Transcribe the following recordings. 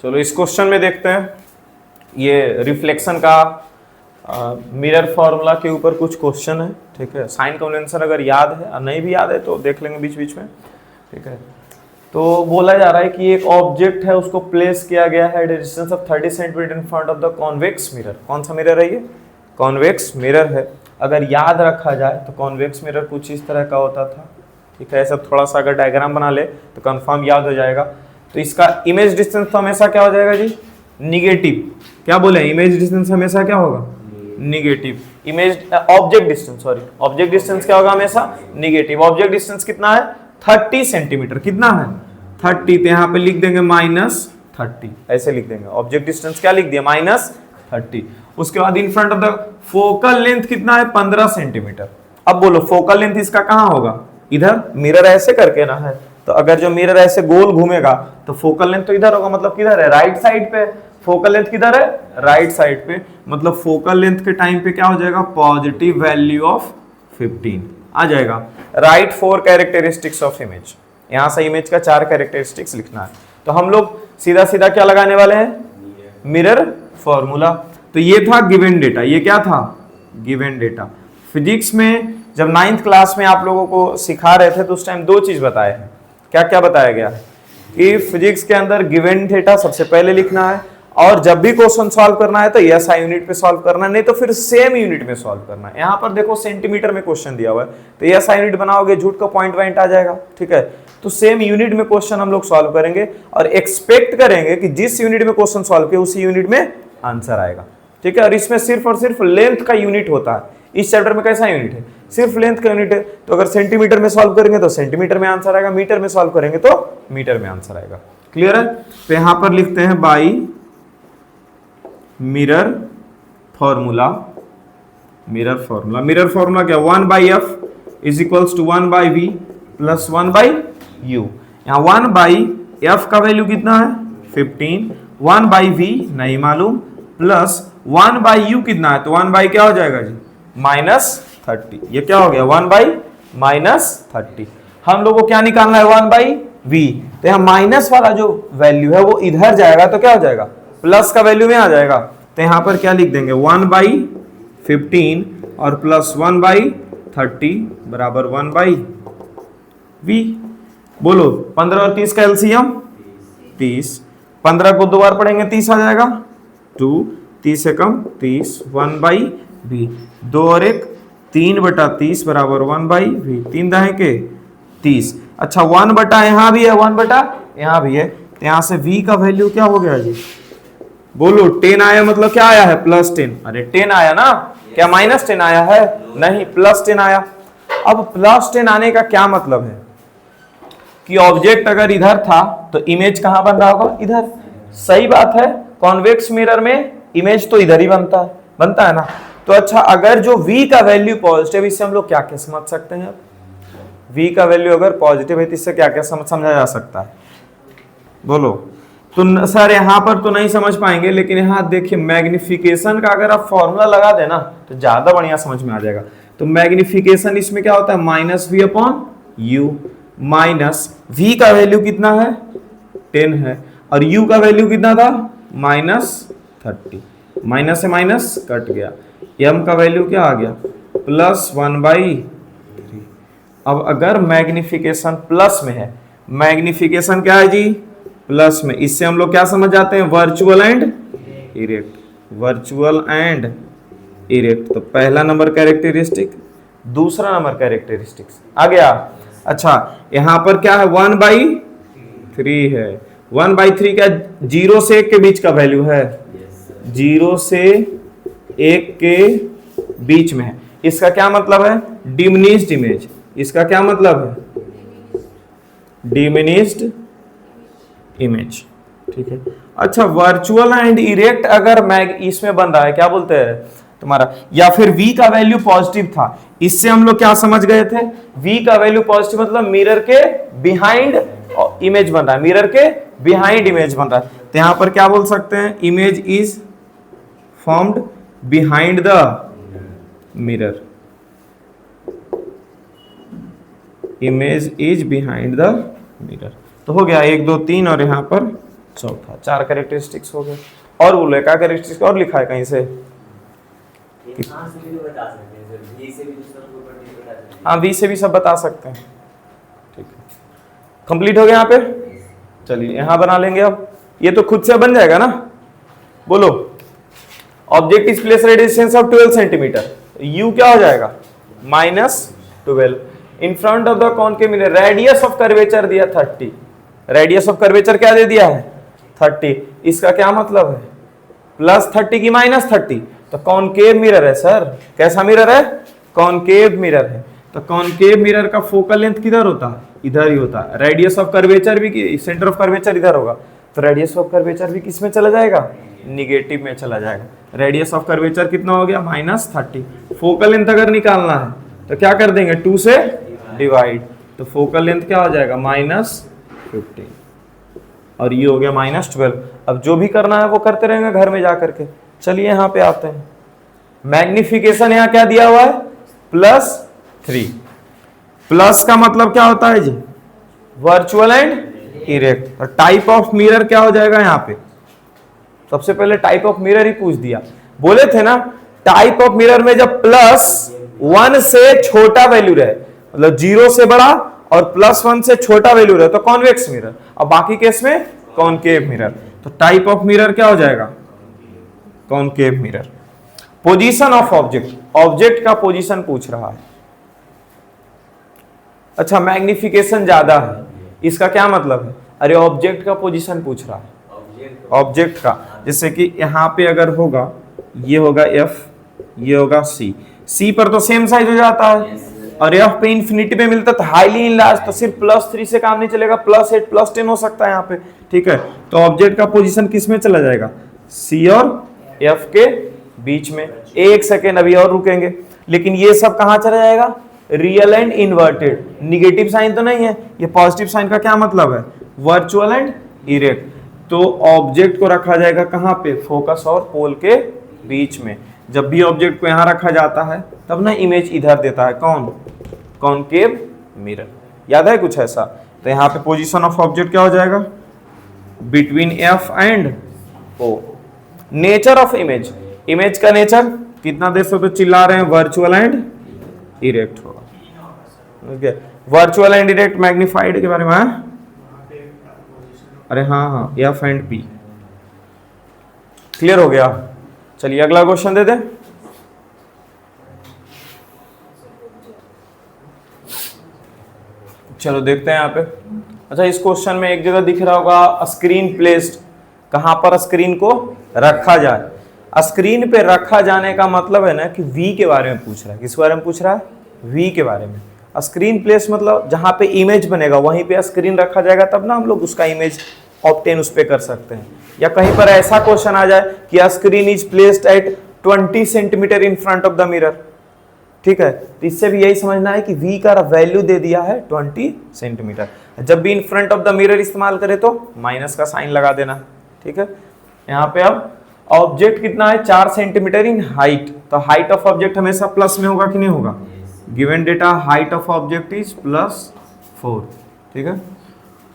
चलो इस क्वेश्चन में देखते हैं, ये रिफ्लेक्शन का मिरर फॉर्मूला के ऊपर कुछ क्वेश्चन है, ठीक है। साइन कन्वेंशन अगर याद है और नहीं भी याद है तो देख लेंगे बीच बीच में, ठीक है। तो बोला जा रहा है कि एक ऑब्जेक्ट है, उसको प्लेस किया गया है at a distance of 30 centimetre in front of the convex mirror. कौन सा मिरर है ये? कॉन्वेक्स मिरर है। अगर याद रखा जाए तो कॉन्वेक्स मिरर कुछ इस तरह का होता था, ठीक है। ऐसा थोड़ा सा अगर डायग्राम बना ले तो कंफर्म याद हो जाएगा। तो इसका इमेज डिस्टेंस तो हमेशा क्या हो जाएगा जी? निगेटिव। क्या बोले? इमेज डिस्टेंस हमेशा क्या होगा? Negative. Image object distance, sorry, object distance क्या होगा? हमेशा निगेटिव। ऑब्जेक्ट डिस्टेंस कितना है? 30 सेंटीमीटर। कितना है? 30। तो यहाँ पे लिख देंगे -30, ऐसे लिख देंगे। ऑब्जेक्ट डिस्टेंस क्या लिख दिया? -30। उसके बाद इन front of the focal length कितना है? 15 सेंटीमीटर। अब बोलो फोकल लेंथ इसका कहाँ होगा? इधर। मिरर ऐसे करके ना है, तो अगर जो मिरर ऐसे गोल घूमेगा तो फोकल लेंथ तो इधर होगा, मतलब किधर है? राइट साइड पे। फोकल लेंथ किधर है? राइट साइड पे। मतलब फोकल लेंथ के टाइम पे क्या हो जाएगा? पॉजिटिव वैल्यू ऑफ 15 आ जाएगा। Right 4 characteristics of image. यहां से इमेज का 4 कैरेक्टरिस्टिक्स लिखना है। तो हम लोग सीधा सीधा क्या लगाने वाले हैं? Mirror formula. तो ये था गिवन डेटा। ये क्या था? Given data. फिजिक्स में जब 9th क्लास में आप लोगों को सिखा रहे थे तो उस टाइम 2 चीज बताए हैं। क्या क्या बताया गया है? कि फिजिक्स के अंदर गिवन डेटा सबसे पहले लिखना है, और जब भी क्वेश्चन सॉल्व करना है तो एसआई यूनिट पे सॉल्व करना है, नहीं तो फिर सेम यूनिट में सॉल्व करना है। यहाँ पर देखो सेंटीमीटर में क्वेश्चन दिया हुआ है, तो एसआई यूनिट बनाओगे, झूठ का पॉइंट वाइंट आ जाएगा, ठीक है। तो सेम यूनिट में क्वेश्चन हम लोग सॉल्व करेंगे और एक्सपेक्ट करेंगे कि जिस यूनिट में क्वेश्चन सॉल्व किया उसी यूनिट में आंसर आएगा, ठीक है। और इसमें सिर्फ और सिर्फ लेंथ का यूनिट होता है। इस चैप्टर में कैसा यूनिट है? सिर्फ लेंथ का यूनिट है। तो अगर सेंटीमीटर में सॉल्व करेंगे तो सेंटीमीटर में आंसर आएगा, मीटर में सॉल्व करेंगे तो मीटर में आंसर आएगा। क्लियर है? तो यहां पर लिखते हैं by mirror formula. Mirror formula, mirror formula क्या? 1/f is equals to 1/v plus 1/u। यहां 1/f का वैल्यू कितना है? 15। 1/v नहीं मालूम, प्लस 1/u कितना है? तो 1 क्या हो जाएगा जी? -30। ये क्या हो गया? 1/-30। हम लोग को क्या निकालना है? 1/v। तो यहाँ माइनस वाला जो वैल्यू है वो इधर जाएगा तो क्या हो जाएगा? प्लस का वैल्यू में आ जाएगा। तो यहाँ पर क्या लिख देंगे? 1/15 और प्लस 1/30 बराबर 1/v। बोलो 15 और 30 का एलसीएम 30। 15 को 2 बार पढ़ेंगे 30 आ जाएगा। 2, 30 से कम 30, 1/v। 2 और 1 3/30 बराबर 1/v। 3 दाएं के 30। अच्छा 1 यहाँ भी है, 1 यहाँ भी है, तो यहाँ से v का वैल्यू क्या हो गया जी? बोलो 10 आया, मतलब क्या आया है? +10। अरे 10 आया ना, क्या -10 आया है? नहीं, +10 आया। अब +10 आने का क्या मतलब है? कि ऑब्जेक्ट अगर इधर था तो इमेज कहां बन रहा होगा? इधर। सही बात है, कॉन्वेक्स मिरर में इमेज तो इधर ही बनता है ना। तो अच्छा, अगर जो v का वैल्यू पॉजिटिव, इससे हम लोग क्या क्या समझ सकते हैं? v का वैल्यू अगर पॉजिटिव है तो इससे क्या क्या समझा जा सकता है? बोलो। तो सर यहाँ पर तो नहीं समझ पाएंगे, लेकिन यहाँ देखिए मैग्निफिकेशन का अगर आप फॉर्मूला लगा देना तो ज्यादा बढ़िया समझ में आ जाएगा। तो मैग्निफिकेशन इसमें क्या होता है? -v/u। माइनस v का वैल्यू कितना है? 10 है, और u का वैल्यू कितना था? -30। माइनस से माइनस कट गया, m का वैल्यू क्या आ गया? +1/3। अब अगर मैग्निफिकेशन प्लस में है, मैग्निफिकेशन क्या है जी? प्लस में। इससे हम लोग क्या समझ जाते हैं? Virtual and erect. Virtual and erect. तो पहला नंबर कैरेक्टरिस्टिक, दूसरा नंबर कैरेक्टरिस्टिक्स आ गया। अच्छा यहां पर क्या है? 1/3 है। 1/3 क्या? 0 से 1 के बीच का वैल्यू है। 0 से 1 के बीच में है। इसका क्या मतलब है? Diminished image. इसका क्या मतलब है? डिमिनिश्ड इमेज, ठीक है। अच्छा वर्चुअल एंड इरेक्ट अगर इसमें बन रहा है, क्या बोलते हैं तुम्हारा, या फिर v का वैल्यू पॉजिटिव था, इससे हम लोग क्या समझ गए थे? v का वैल्यू पॉजिटिव मतलब मिरर के बिहाइंड इमेज बन रहा है, मिरर के बिहाइंड इमेज बन रहा है। तो यहां पर क्या बोल सकते हैं? Image is formed behind the mirror. Image is behind the mirror. तो हो गया 1 2 3 और यहां पर चौथा। 4 कैरेक्टरिस्टिक्स हो गए। और बोलो क्या कैरेक्टरिस्टिक्स और लिखा है कहीं से? हाँ वी से भी सब बता सकते हैं। ठीक है, कंप्लीट हो गया यहाँ पे। चलिए यहाँ बना लेंगे अब। ये तो खुद से बन जाएगा ना। बोलो object is place at distance of 12 centimetre. You क्या हो जाएगा? -12 इन front of the concave mirror. Radius of curvature दिया 30। रेडियस ऑफ कर्वेचर क्या दे दिया है? 30। इसका क्या मतलब है? +30 की -30। तो कॉनकेव मिरर है सर। कैसा मिरर है? कॉनकेव मिरर है। तो कॉनकेव मिरर का फोकल लेंथ किधर होता है? इधर ही होता है। रेडियस ऑफ कर्वेचर भी, सेंटर ऑफ कर्वेचर इधर होगा, तो रेडियस ऑफ कर्वेचर भी किस में चला जाएगा? निगेटिव में चला जाएगा। रेडियस ऑफ कर्वेचर कितना हो गया? -30। फोकल लेंथ अगर निकालना है तो क्या कर देंगे? 2 से डिवाइड। तो फोकल लेंथ क्या हो जाएगा? -15 और ये हो गया -12। अब जो भी करना है वो करते रहेंगे घर में जा करके। चलिए यहाँ पे आते हैं। मैग्निफिकेशन यहाँ क्या दिया हुआ है? +3। प्लस का मतलब क्या होता है जी? Virtual and erect. और टाइप ऑफ मिरर क्या हो जाएगा यहाँ पे? सबसे पहले टाइप ऑफ मिरर ही पूछ दिया। बोले थे ना टाइप ऑफ मिरर में जब +1 से छोटा वैल्यू रहे, मतलब 0 से बड़ा और +1 से छोटा वैल्यू रहे, तो कॉन्वेक्स मिरर। और बाकी केस में कॉनकेव मिरर। तो टाइप ऑफ मिरर क्या हो जाएगा? Concave mirror. Position of object, object का पोजीशन पूछ रहा है। अच्छा मैग्निफिकेशन ज्यादा है, इसका क्या मतलब है? अरे ऑब्जेक्ट का पोजीशन पूछ रहा है, ऑब्जेक्ट का। जैसे कि यहाँ पे अगर होगा, ये होगा F, ये होगा C पर तो सेम साइज हो जाता है, और F पे इंफिनिटी पे मिलता है तो हाईली इनलार्ज, तो सिर्फ +3 से काम नहीं चलेगा, +8 +10 हो सकता है यहाँ पे। ठीक है, तो ऑब्जेक्ट का पोजीशन किस में चला जाएगा? C और F के बीच में। एक सेकेंड अभी और रुकेंगे, लेकिन ये सब कहाँ चला जाएगा? Real and inverted. Negative sign तो नहीं है, ये पॉजिटिव साइन का क्या मतलब है? Virtual and erect. तो ऑब्जेक्ट को रखा जाएगा कहाँ पे? फोकस और पोल के बीच में। जब भी ऑब्जेक्ट को यहाँ रखा जाता है तब ना इमेज इधर देता है। कौन? Concave mirror. याद है कुछ ऐसा? तो यहाँ पे पोजीशन ऑफ ऑब्जेक्ट क्या हो जाएगा? Between F and O। Nature of image, image का नेचर कितना देर से तो चिल्ला रहे हैं? वर्चुअल एंड इरेक्ट होगा। वर्चुअल एंड इरेक्ट मैग्निफाइड के बारे में है? अरे हाँ, F एंड P। क्लियर हो गया? चलिए अगला क्वेश्चन दे दे। चलो देखते हैं यहाँ पे। अच्छा इस क्वेश्चन में एक जगह दिख रहा होगा स्क्रीन प्लेस्ड। कहां पर स्क्रीन को रखा जाए? स्क्रीन पे रखा जाने का मतलब है ना कि V के बारे में पूछ रहा है। किस बारे में पूछ रहा है? V के बारे में। स्क्रीन प्लेस मतलब जहां पे इमेज बनेगा वहीं पे स्क्रीन रखा जाएगा, तब ना हम लोग उसका इमेज ऑब्टेन उस पे कर सकते हैं। या कहीं पर ऐसा क्वेश्चन आ जाए कि screen is placed at 20 centimetre in front of the mirror. ठीक है, तो इससे भी यही समझना है कि V का वैल्यू दे दिया है 20 सेंटीमीटर। जब भी इन फ्रंट ऑफ द मिरर इस्तेमाल करे तो माइनस का साइन लगा देना। ठीक है, यहाँ पे अब ऑब्जेक्ट कितना है? 4 सेंटीमीटर इन हाइट। तो हाइट ऑफ ऑब्जेक्ट हमेशा प्लस में होगा कि नहीं होगा? Given data height of object is +4। ठीक है,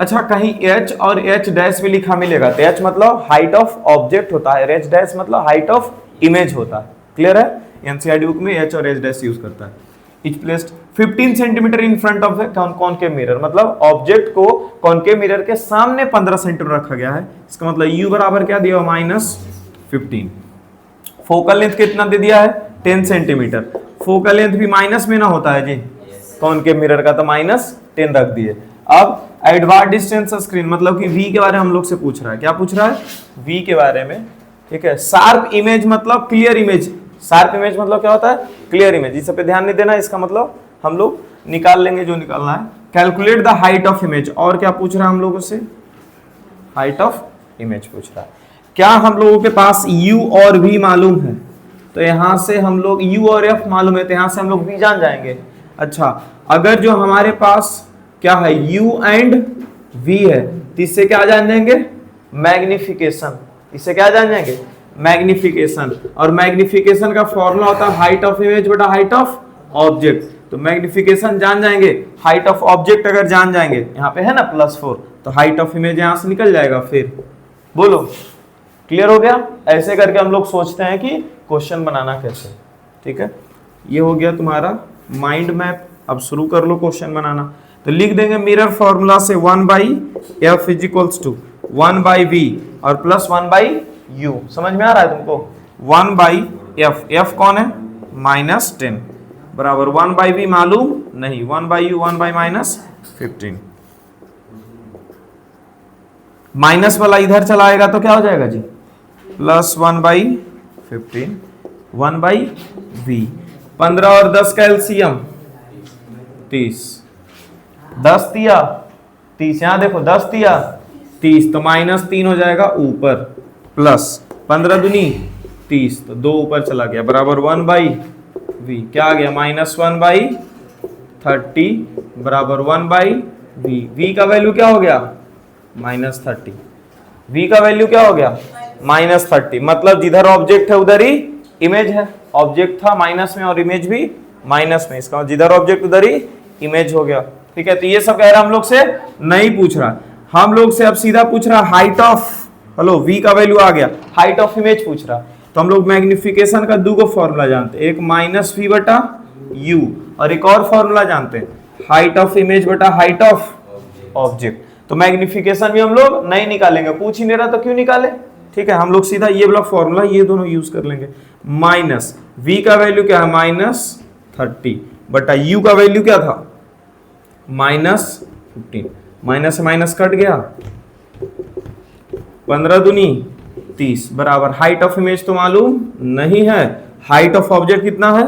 अच्छा कहीं H और H डैश भी लिखा मिलेगा तो H मतलब हाइट ऑफ ऑब्जेक्ट होता है, H डैश मतलब हाइट ऑफ इमेज होता है। क्लियर है? एनसीईआरटी बुक में H और H डैश यूज करता है। Is placed 15 centimetre in front of the concave mirror, मतलब ऑब्जेक्ट को कॉनकेव मिरर के सामने 15 सेंटीमीटर रखा गया है। इसका मतलब U बराबर क्या दिया हुआ? -15। फोकल लेंथ कितना दे दिया है? 10 सेंटीमीटर। फोकल लेंथ भी माइनस में ना होता है जी, कॉनकेव मिरर का, तो -10 रख दिए। अब एडवांस डिस्टेंस स्क्रीन मतलब कि V के बारे में हम लोग से पूछ रहा है। क्या पूछ रहा है? V के बारे में। ठीक है, शार्प इमेज मतलब क्लियर इमेज। शार्प इमेज मतलब क्या होता है? Clear image. इस पे ध्यान नहीं देना, इसका मतलब हम लोग निकाल लेंगे जो निकालना है। Calculate the height of image. और क्या पूछ रहा है हम लोगों से? हाइट ऑफ इमेज पूछ रहा है। क्या हम लोगों के पास U और V मालूम है? तो यहां से हम लोग U और F मालूम है, तो यहां से हम लोग V जान जाएंगे। अच्छा अगर जो हमारे पास क्या है? U एंड V है, तो इससे क्या जान जाएंगे? मैग्निफिकेशन। इससे क्या जान जाएंगे? मैग्निफिकेशन। और मैग्निफिकेशन का फॉर्मूला होता है हाइट ऑफ इमेज बटा हाइट ऑफ ऑब्जेक्ट। तो मैग्निफिकेशन जान जाएंगे, हाइट ऑफ ऑब्जेक्ट अगर जान जाएंगे, यहाँ पे है ना +4, तो हाइट ऑफ इमेज यहाँ से निकल जाएगा। फिर बोलो, क्लियर हो गया? ऐसे करके हम लोग सोचते हैं कि क्वेश्चन बनाना कैसे। ठीक है, ये हो गया तुम्हारा माइंड मैप। अब शुरू कर लो क्वेश्चन बनाना। तो लिख देंगे मिरर फॉर्मूला से 1/f is equals to 1/v और प्लस 1/u। समझ में आ रहा है तुमको? 1/f, f कौन है? -10 बराबर 1/v मालूम नहीं, 1/u 1/-15। माइनस वाला इधर चला आएगा तो क्या हो जाएगा जी? Plus 1/15 1/v। 15 और 10 का एलसीएम 30, 10 तिया 30, यहां देखो 10 तिया 30, तो -3 हो जाएगा ऊपर, प्लस 15 दूनी 30, तो 2 ऊपर चला गया बराबर 1/v। क्या आ गया? -1/30 बराबर 1/v। v का वैल्यू क्या हो गया? -30। v का वैल्यू क्या हो गया? -30। मतलब जिधर ऑब्जेक्ट है उधर ही इमेज है। ऑब्जेक्ट था माइनस में और इमेज भी माइनस में, इसका जिधर ऑब्जेक्ट उधर ही इमेज हो गया। ठीक है, तो ये सब कह रहा हम लोग से नहीं पूछ रहा, हम लोग से अब सीधा पूछ रहा हाइट ऑफ, हेलो v का वैल्यू आ गया, हाइट ऑफ इमेज पूछ रहा। तो हम लोग मैग्निफिकेशन का दो को फॉर्मूला जानते हैं, एक -v/u और एक और फॉर्मूला जानते हैं हाइट ऑफ इमेज बटा हाइट ऑफ ऑब्जेक्ट। तो मैग्निफिकेशन भी हम लोग नहीं निकालेंगे, पूछ ही नहीं रहा तो क्यों निकाले। ठीक है, हम लोग सीधा ये वाला फॉर्मूला ये दोनों यूज कर लेंगे। माइनस v का वैल्यू क्या है? -30 बटा u का वैल्यू क्या था? -15। माइनस से माइनस कट गया, 15 दूनी 30 बराबर हाइट ऑफ इमेज तो मालूम नहीं है, हाइट ऑफ ऑब्जेक्ट कितना है?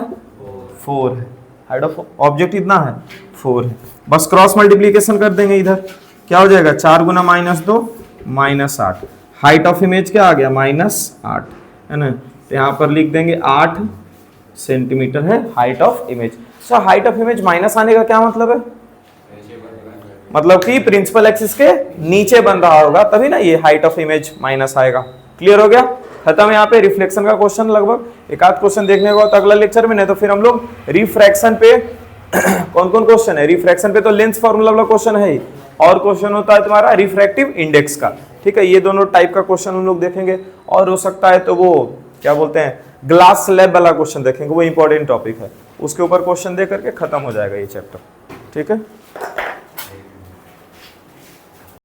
4 है। हाइट ऑफ ऑब्जेक्ट कितना है? 4 है। बस क्रॉस मल्टीप्लीकेशन कर देंगे इधर, क्या हो जाएगा? 4 गुना -2 -8। हाइट ऑफ इमेज क्या आ गया? -8 है ना। तो यहाँ पर लिख देंगे 8 सेंटीमीटर है height of image. So height of image minus आने का क्या मतलब है? मतलब कि प्रिंसिपल एक्सिस के नीचे बन रहा होगा, तभी ना ये हाइट ऑफ इमेज माइनस आएगा। क्लियर हो गया? खत्म। यहाँ पे रिफ्लेक्शन का क्वेश्चन लगभग एक आध क्वेश्चन देखने को अगला लेक्चर में, नहीं तो फिर हम लोग रिफ्रैक्शन पे कौन कौन क्वेश्चन है? रिफ्रैक्शन पे तो लेंस फॉर्मूला वाला क्वेश्चन है ही, और क्वेश्चन होता है तुम्हारा रिफ्रैक्टिव इंडेक्स का। ठीक है, ये दोनों टाइप का क्वेश्चन हम लोग देखेंगे, और हो सकता है तो वो क्या बोलते हैं ग्लास स्लैब वाला क्वेश्चन देखेंगे, वो इंपॉर्टेंट टॉपिक है, उसके ऊपर क्वेश्चन दे करके खत्म हो जाएगा ये चैप्टर। ठीक है।